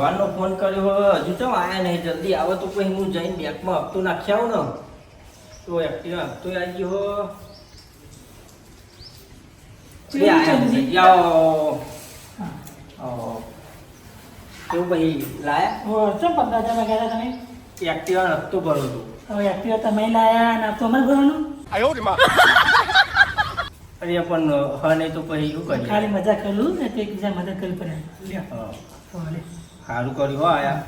ભગવાનનો ફોન કર્યો હજુ તો આયા નહીં. જલ્દી આવો તો પછી હું જઈને બેંકમાં હપ્તો નાખી આવું ને તો એક્ટિવા હપ્તો આવી ગયો. કેવું ભાઈ લાયા? ચમ 15,000 ગયા તમે? એક્ટિવા હપ્તો ભરો હતો. હવે એક્ટિવા તમે લાયા ને તો અમારે ભરવાનું? અરે પણ હા નહીં તો પછી શું કરીએ? ખાલી મજા કરું ને તો એકબીજા મદદ કરવી પડે. સારું કર્યું હો આયા.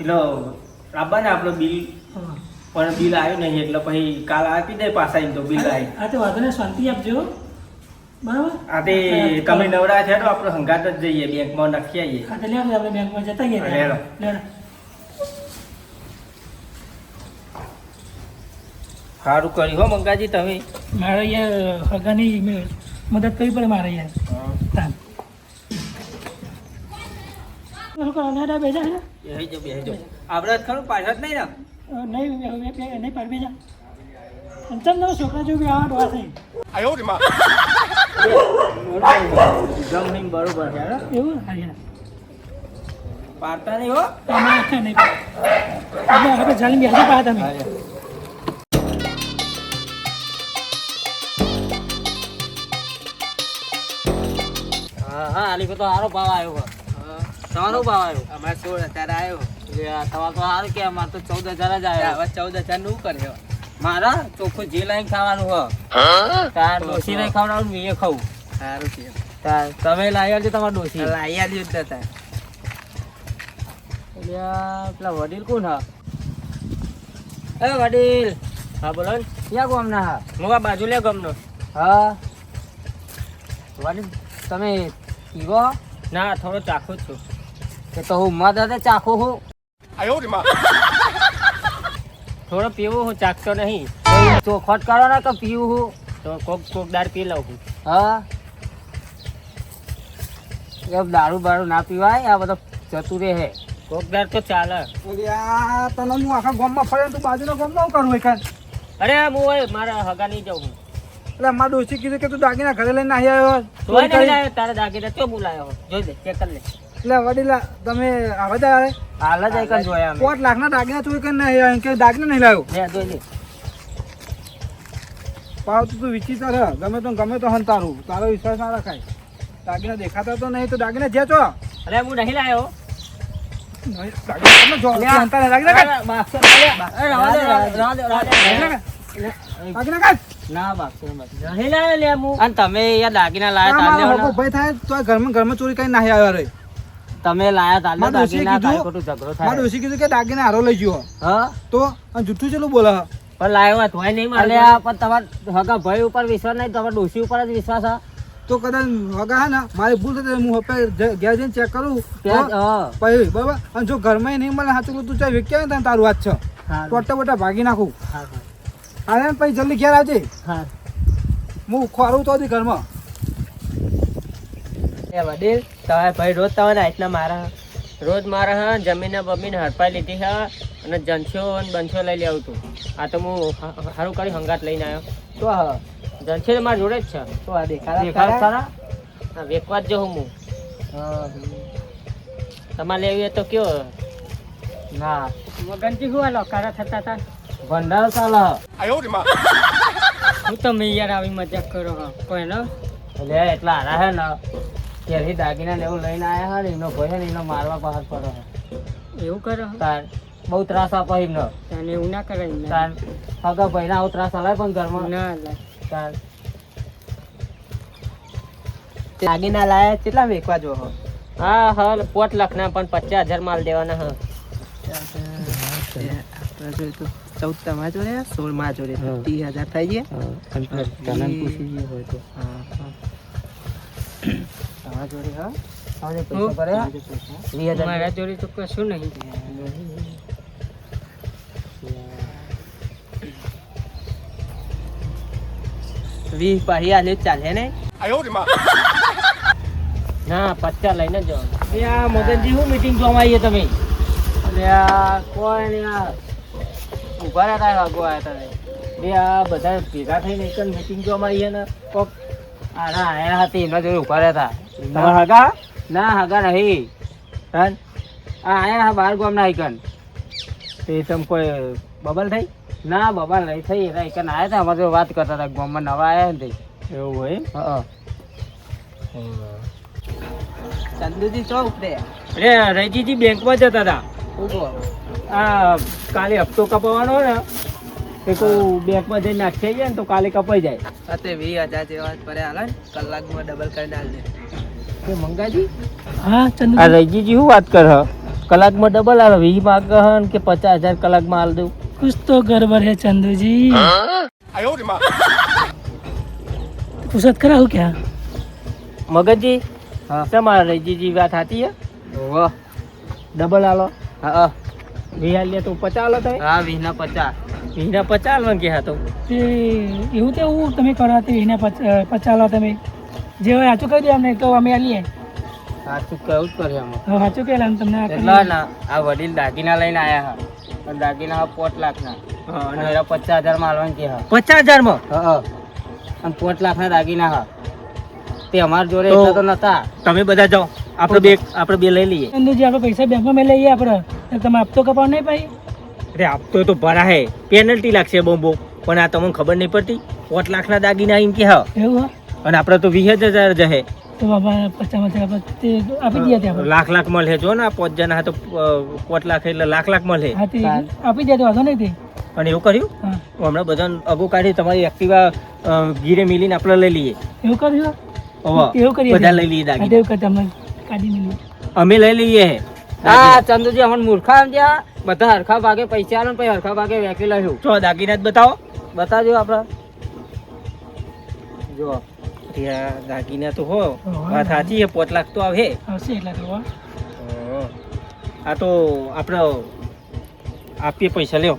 એટલે આપવા ને આપણો બિલ પણ બિલ આવ્યું નહીં એટલે પછી કાલ આપી દે પાછા એમ તો બિલ આવી. હા તો વાંધો ને શાંતિ આપજો બરાબર. હા તે તમે નવરા છે તો આપણે હંગાત જ જઈએ બેંકમાં નાખી આવીએ. હા તો લેવો આપણે બેંકમાં જતા જઈએ. સારું કર્યું હો મંગાજી તમે. મારે યાર હગાની મદદ કરવી પડે મારે યાર. શું કરો ને બેજા છે? બેસજો આપણે ખરું પાછળ જ નહીં ને? નહીં પાડ બેજા. ચમ તમે છોકરા જેવું બી આવા ડોવા થઈ. બરોબર છે એવું હા પાડતા નહીં હો. નહીં આપણે ચાલી બેસી પા તમે. હા આલી તો સારો ભાવ આવ્યો. તમારો ભાવ આવ્યો? અમારે 16,000 આવ્યો. તમારે તો સારું કે અમારે તો 14,000 જ આવ્યો. હવે 14,000 નું કરે મારા ચોખ્ખું જે લાઈન ખાવાનું હો તાર ડોસી નહીં ખાવાનું મેં ખાવું. સારું છે તમે લાવી આવજો તમારા ડોસી. લાવી આવ્યું જ નતા. પેલા વડીલ કોણ હા? એ વડીલ. હા બોલો ને. ક્યાં ગામના હા? હું આ બાજુ લે ગામનો. હા વડીલ તમે પીવો? ના થોડો ચાખો છું. કે તો હું મદદ ચાખું હું. થોડો પીવું હું ચાખતો નહીં. ચોખવટ કરો ને તો પીવું હું તો કોક દાર પી લઉં છું. હા એમ દારૂ બારૂ ના પીવાય. આ બધો જતું રહે. કોક દાર તો ચાલે. તને હું આખા ગામમાં ફરે તું બાજુના ગામમાં શું કરું એક? અરે હું મારા હગા નહીં જાઉં હું. એટલે મારા ડોશી કીધું કે તું દાગીના ઘરે લઈને આવી આવ્યો. તોય નહીં લાવ્યો. તારે દાગીના તો બોલાયો જોઈ દે ચેક કરી લે. એટલે વડીલા તમે આવે ત્યારે હાલ જ એક જોયા 5 લાખના દાગીના ચોરી કરીને નહીં આવ્યો કે દાગીના નહીં લાવ્યો. જોઈ લે પાવ તું વિચિત્ર છે. ગમે તો હંતારું તારો વિશ્વાસ ના રખાય. દાગીના દેખાતા તો નહીં તો દાગીના જે છો. અરે હું નહીં લાવ્યો. તમે દાગીના લાયા ઘરમાં ચોરી કરીને નાહી આવ્યા રે. તમે લાયા ડોશી કીધું કે દાગીના હારો લઈ ગયો. હા તો જુઠ્ઠું ચેલું બોલે પણ લાવ્યો હોય નહીં પણ તમારા હગા ભાઈ ઉપર વિશ્વાસ નહીં તમારા ડોશી ઉપર જ વિશ્વાસ હા. તો કદાચ વગા ને મારી ભૂલ થતી હું ઘેર જઈને ચેક કરું પછી બરાબર. અને જો ઘરમાં નહીં મળે સાચું તું ચાલ વેચ્યા ને તારું વાત છે ટોટા બોટા ભાગી નાખું. અરે પછી જલ્દી ઘેર આવજે. હું ખોરું તો ઘરમાં. વડીલ તમારે ભાઈ રોજ તમારે રાતના મારા રોજ મારા હા જમીન બમીને હડપાઈ લીધી હા અને જનસો બંસો લઈ લેવું તું. આ તો હું સારું કરી હંગાત લઈને આવ્યો. તો હા જનસો તો મારા જોડે જ છે. તો આ દેખાડ સારા વેકવા જ જાઉં હું. તમારે લેવી હોય તો કયો? ના મગનજી શું હાલો કારા થતા હતા ભંડારો ચાલે. હું તમે યાર આવી મજાક કરો હા કોઈ ને એટલે એટલા હારા હે ને ત્યાંથી દાગીના ને એવું લઈને આવ્યા હા ને એનો ભાઈ ને એનો મારવા બહાર પડે. એવું કરો તાર બહુ ત્રાસ આપો એમને. તને એવું ના કરે તાર હગા ભાઈ ના આવું ત્રાસ હલાય પણ ઘરમાં ના હલાય. તાર દાગીના લાયા કેટલા વેચવા જો? હા હા 5 લાખના પણ 50,000 માલ દેવાના હા. 14 તમારા જોડે 16 માં જોડે 30,000 થઈ ગયા. તમારા જોડે હા મારા જોડે તો કશું નહીં. 20 પાહી આલે ચાલે ને? ના 50 લઈને જો. આ મગનજી હું મીટિંગ જોવા આવીએ તમે? કોઈ નહીં ઉભા રહ્યા આગો આવ્યા તમે બે આ બધા ભેગા થઈને એક મીટિંગ જોવા આવીએ ને કોક આના આયા હતી એમના જોડે ઉભા રહ્યા હતા. તમારા હગા? ના હગા નહીં હા આયા બાર ગામના આઈકન તે તમ કોઈ બબલ થઈ ના બાબા નહીં થઈ આઈકન આયા હતા અમારે વાત કરતા હતા ગામમાં નવા આયા ને એવું હોય હા ચંદુજી ચો ઉપડે અરે રજીજી બેંકમાં જતા હતા ઉભો આ કાલે હપ્તો કપાવવાનો ને તે કહું બેંકમાં જઈને નાખી જાય ને તો કાલે કપાઈ જાય સાથે 20,000 જેવા પડે હાલ કલાકમાં ડબલ કરી નાખજે કે મંગાજી હા આ ચંદુજી રજીજી શું વાત કર કલાકમાં ડબલ આવે 20 માગ હન કે 50,000 કલાકમાં હાલ દઉં कुछ तो गड़बड़ है चंदू जी पुसत करा हो क्या મગજજી હા તમારા રજીજી વાત સાચી હે ઓહો ડબલ હાલો હા 20 લે તો 50 હાલો થાય હા 20 ના 50 20 50 હાલવા કે હતો તે એવું તે હું તમે કરો તે એને પચાલો તમે જે હોય સાચું કહી દો અમને તો અમે આલીએ સાચું કહું જ કરે અમે હવે સાચું કહેલા તમને એટલા ના આ વડીલ દાગીના લઈને આયા હા અને દાગીના 5 લાખના અને એરા 50,000 માં હાલવાનું કે હા 50,000 માં હા અને 5 લાખના દાગીના હા તે અમાર જોડે તો- એટલા તો નતા તમે બધા જાઓ આપણે બે લઈ લઈએ ચંદુજી આપણે પૈસા બેંકમાં મેં લઈએ આપણે તો તમે હપ્તો કપાવ નહીં પાઈ અરે આપતો તો ભરા હે પેનલ્ટી લાગશે બહુ પણ આ તમને ખબર નહીં પડતી 5 લાખના દાગીના એમ કે હા એવું હા અને આપણે તો 20,000 જહે તો બાબા 50 તે આપી દઈએ ત્યાં લાખ મળે જો ને આ 5 જણા તો 5 લાખ એટલે લાખ મળે હા તે આપી દે તો વાંધો નહીં તે અને એવું કર્યું હા હમણાં બધા અગો કાઢી તમારી એક્ટિવા ગીરે મિલીને આપણે લઈ લઈએ એવું કર્યું હવે એવું કરીએ બધા લઈ લઈએ હા, દાગીના એવું કરતા અમે કાઢી મેળવીએ અમે લઈ લઈએ હે હા ચંદુજી અમને મૂર્ખા સમજ્યા બધા હરખા ભાગે પૈસા આલો ને પછી હરખા ભાગે વેચી લઈશું જો દાગીના જ બતાવો બતાવજો આપણે જો ત્યાં દાગીના તો હો હા. વાત સાચી છે 5 લાખ તો આવે આવશે એટલા તો હો. આ તો આપણે આપીએ પૈસા લ્યો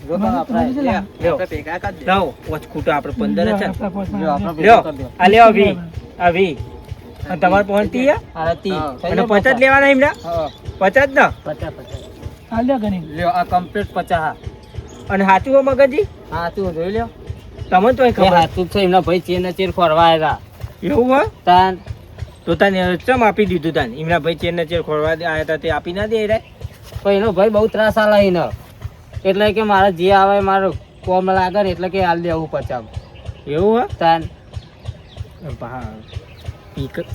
જો તો આપણે બરાબર છે લે, ને? લ્યો. આપણે ભેગા કરી દે લાવો 5 ખૂટા આપણે 15 છે આપણા પોસ્ટમાં જો આપણે લ્યો ભેગા કરી દો. આ લ્યો 20 આ 20 અને તમારે પહોંચતી હે આ હતી. અને થઈ 50 જ લેવાના એમના હા 50 ના 50 હાલ દે ગણી લ્યો આ કમ્પ્લીટ 50 હા અને સાચું હો મગજજી હા તું જોઈ લ્યો તમને તો એ ખબર હાથું જ છે એમના ભાઈ ચેન ને ચેર ફરવા આવ્યા એવું હો તાન તો તને ચમ આપી દીધું તને એમના ભાઈ ચેન ચેર ખોરવા આવ્યા હતા તે આપી ના દે રે પણ એનો ભાઈ બહુ ત્રાસ આલે એને એટલે કે મારે જે આવે મારું કોમ લાગે ને એટલે કે હાલ દેવું પચાવ એવું હો તાન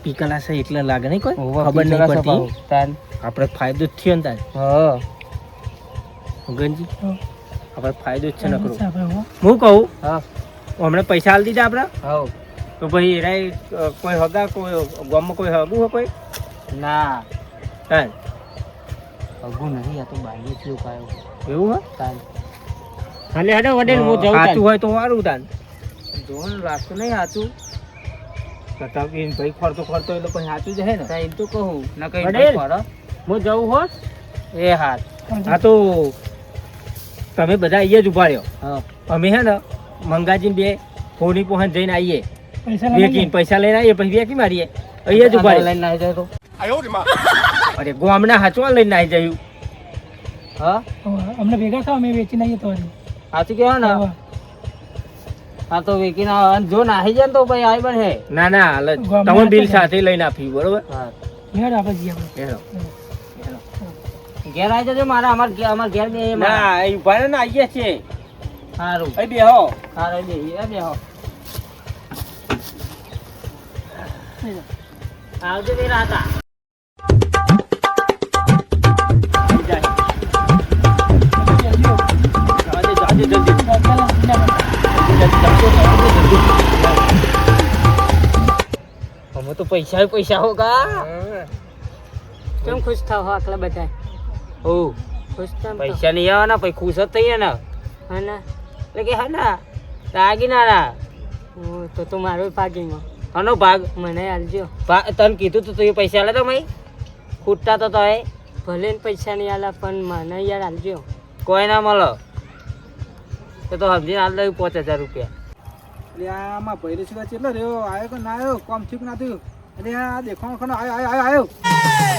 પીકલા છે એટલે લાગે નહીં કોઈ હોવે, ખબર નહીં પીકલા પડતી સપાવું. તાન આપણે ફાયદો જ થયો ને તાન હા ગંજી આપણે ફાયદો જ છે નકરો આપણે હો. હું કહું હા હમણાં પૈસા આલી દીધા આપણે હા તો ભાઈ એરાય કોઈ હગા કોઈ ગામમાં કોઈ હગું હોય કોઈ ના હા અગું નહીં આ તો બાઈએ થયું કાયો એવું હો તાન હાલે હાડે વડેલ હું જાઉં તાન. સાચું હોય તો સારું તાન જોન રાખતું નહીં સાચું છતાં બી એને ભાઈ ખોરતો એટલે પછી સાચું જ હે ને તાન એમ તો કહું ના કઈ વડેલ. નહીં ફરો. હું જવું હો એ હાથ હા તો તમે બધા અહીંયા જ ઉભા રહ્યો હા અમે હે ને મંગાજીને બે ફોની પહોંચ જઈને આવીએ પૈસા વેકીને પૈસા લઈને આવીએ પછી વેકી મારીએ અહીંયા જ ઉભા રહ્યો લઈને નાહી જાય તો અરે ગામના હાચવા લઈને આવી જયું હા અમને ભેગા થાવ અમે વેચી નાખીએ તો હજી. સાચું કહેવાય ને હા. હા તો વેકી ના અને જો નાહી જાય ને તો ભાઈ આવી બને ના ના હાલ જ. ગામના તમે બિલ હાચવા સાથે લઈને આપ્યું બરોબર હા હેડ આપણે જઈએ આપણે. હેલો. ઘેર આવી જજો મારા અમાર ઘેર બે ના એ ઉભા રહો ને આવીએ છીએ સારું અહીં બેહો સારું બે હો આવજો બે રાતા અમે તો પૈસા હોગા કેમ ખુશ થાવ આટલા બધા ઓ ખુશ થાવ પૈસા નહીં આવવાના પછી ખુશ જ થઈએ ને હા એટલે કે હા ના દાગીના તો તું મારો ભાગીમાં આનો ભાગ મને આલજો તને કીધું તું એ પૈસા આલે તો મય ખૂટતા તો તોય ભલે ને પૈસા નહીં આલા પણ મને યાર આલજો કોઈ ના મળો તો સમજીને હાલ દઉં 5,000 રૂપિયા એટલે આમાં પહેલે સિવાય કેટલો રહ્યો આવ્યો કે ના આવ્યો કોમ ઠીક ના થયું એટલે આ દેખાણો ખનો આવ્યો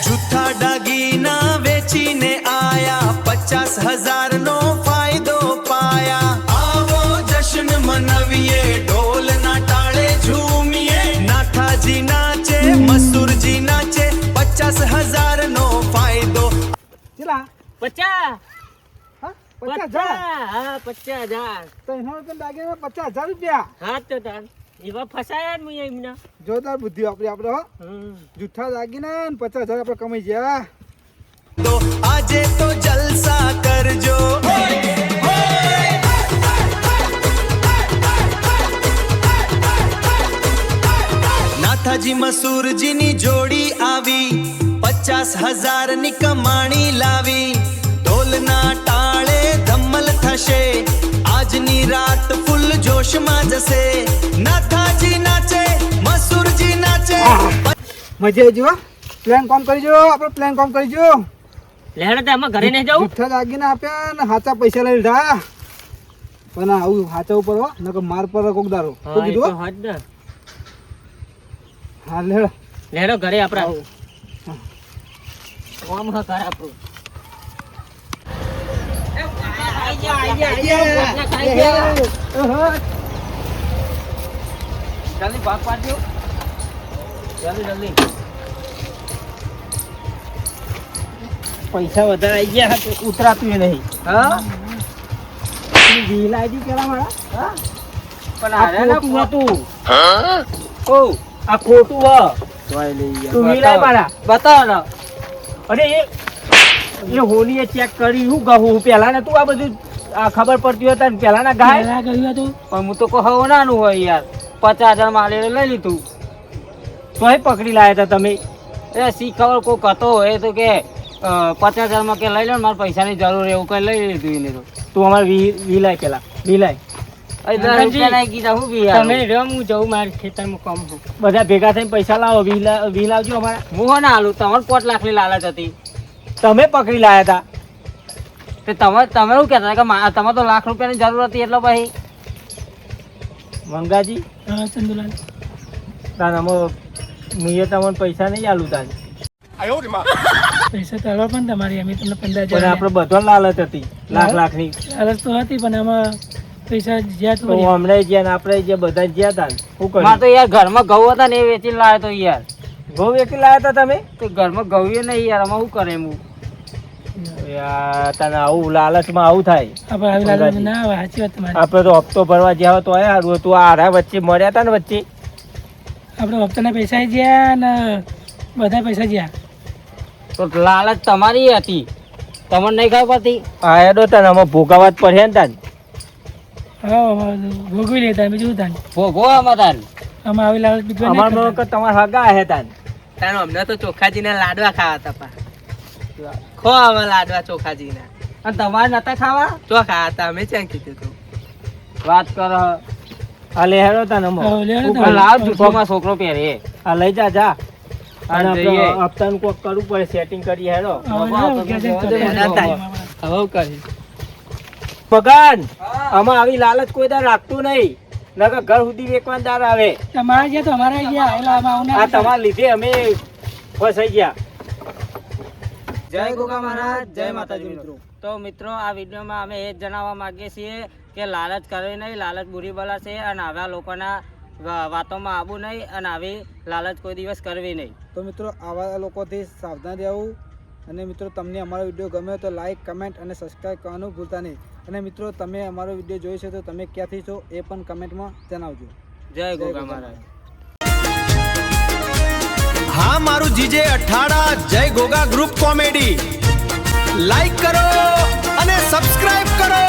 જૂઠા દાગીના વેચીને આયા 50,000 નો ફાયદો પાયા આવો જશ્ન મનાવીએ ઢોલ ના ટાળે ઝૂમીએ નાથાજી નાચે મસૂરજી નાચે 50,000 50 હા 50,000 હા 50,000 300 રૂપિયા દાગીના 50,000 રૂપિયા હા તો તાર એવા ફસાયા ને મુએ એમને જોરદાર બુદ્ધિ વાપરી આપણે હો જૂઠા દાગીના ને 50,000 આપણે કમાઈ ગયા તો આજે તો જલસા કરજો નાથાજી મસૂરજીની જોડી આવી 50,000 ની કમાણી લાવી ઢોલના ટાળે ધમલ થશે આજની રાત ફૂલ જોશમાં જશે નાથાજી નાચે મસૂરજી નાચે મજા આવી જો પ્લાન કામ કરીજો આપણે પ્લાન કામ કરીજો લેડો તે અમે ઘરે નહીં જાઉં જૂઠા દાગીના આપ્યા ને હાચા પૈસા લઈ લીધા પણ આવું હાચા ઉપર હો નકર માર પર કોક દારો તો કીધું હો? હા લેડો લેડો ઘરે આપડા કોમ હ ઘર આપણું જલ્દી ભાગ પાડજો જલ્દી પૈસા વધારે આવી ગયા તો ઉતરાતું નહીં હા બિલ આવી પેલા મારા પણ આ હારે ના ખોટું હતું ઓ આ ખોટું હ જોઈ લઈએ તું વિલાય મારા બતાવો ને અરે એ હોલીએ ચેક કરી હું કહું પેલા ને તું આ બધું આ ખબર પડતી હોય તને પેલા ના ગાય પહેલા કર્યું હતું પણ હું તો કહો નાનું હોય યાર 50,000 માલે લઈ લીધું તોય પકડી લાયા હતા તમે એ શી ખબર કોક હતો એ તો કે 50,000 માં કે લઈ લો ને મારે પૈસાની જરૂર એવું કઈ લઈ લીધું એને તો તું અમારે વિલાય પેલા વિલાય અહીં 10 રૂપિયા નાખી કીધા હું બી યાર તમે રમ હું જઉં મારા ખેતરમાં કામ બધા ભેગા થઈને પૈસા લાવો વી લાવજો અમારા હું હો ના હાલું તમારે 5 લાખની લાલચ હતી તમે પકડી લાયા હતા તે તમે શું કહેતા કે તમારે તો લાખ રૂપિયાની જરૂર હતી એટલે પછી મંગાજી હા ચંદુલાલ તાન અમે મુએ તમને પૈસા નહીં આલું તાન પૈસા તો હાલો પણ તમારી અમે તમને 15,000 પણ આપણે બધો લાલચ હતી લાખની લાલચ તો હતી પણ આમાં પૈસા જ્યાં તો તો હમણાં જ્યાં આપણે જે બધા જ્યાં હતા ને શું મારે કર્યું તો યાર ઘરમાં ઘઉં હતા ને એ વેચીને લાવ્યો તો યાર ઘઉં વેચી લાયા હતા તમે તો ઘરમાં ઘઉં એ નહીં યાર આમાં શું કરે એમ યાર તને આવું લાલચમાં આવું થાય આપણે આવી લાલચ ના આવે સાચી વાત તમારી આપણે તો હપ્તો ભરવા જ્યાં તો આયા હારું હતું આ હારા વચ્ચે મળ્યા હતા ને વચ્ચે આપણે હપ્તાના પૈસા જ્યાં ને બધા પૈસા જ્યાં તો લાલચ તમારી હતી તમને નહીં ખબર પડતી આ હેડો તને અમે ભોગાવા જ પડે ને તાન હા ભોગવી લેતા બીજું તાન ભોગવો આમાં તાર આમાં આવી લાલચ બીજું નહીં અમાર કરતા. તમારા હગા હે તાન તાર અમને તો ચોખાજીના લાડવા ખાવા હતા પા ખો આવા લાડવા ચોખાજીના અને તમારે નતા ખાવા તો ખાવા હતા અમે ક્યાં કીધું તું વાત કરો આ લે હેડો તને અમે હા, લે હેડો ઉપર તાન. લાવ જૂઠોમાં છોકરો પહેરે આ લઈ જા જા અને આ જઈએ. આપણે હપ્તાનું કોક કરવું પડે સેટિંગ કરી હેડો હવે ના, ક્યાં જઈને હવે કરતા થાય. હવે હવે કરી ભગવાન આમાં આવી લાલચ કોઈ દાર રાખતું નહીં નકર ઘર સુધી વેકવાન દાર આવે તમારા જ્યાં તો અમારા ગયા એટલે આમાં આવું ના આ કરતા. તમારા લીધે અમે ફસાઈ ગયા જય ગોગા મહારાજ જય માતાજી મિત્રો તો મિત્રો આ વિડીયોમાં અમે એ જ જણાવવા માંગીએ છીએ કે લાલચ કરવી નહીં લાલચ બુરી બલા છે અને આવા લોકોના વાતોમાં આવવું નહીં અને આવી લાલચ કોઈ દિવસ કરવી નહીં તો મિત્રો આવા લોકોથી સાવધાન રહેવું અને મિત્રો તમને અમારો વિડીયો ગમ્યો તો લાઈક કમેન્ટ અને સબસ્ક્રાઈબ કરવાનું ભૂલતા નહીં અને મિત્રો તમે અમારો વિડીયો જોઈ છે તો તમે ક્યાંથી છો એ પણ કમેન્ટમાં જણાવજો જય ગોગા મહારાજ હા મારું જીજે અઠાડા જય ગોગા ગ્રુપ કોમેડી લાઈક કરો અને સબસ્ક્રાઇબ કરો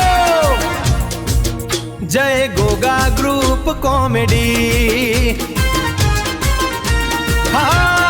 જય ગોગા ગ્રુપ કોમેડી હા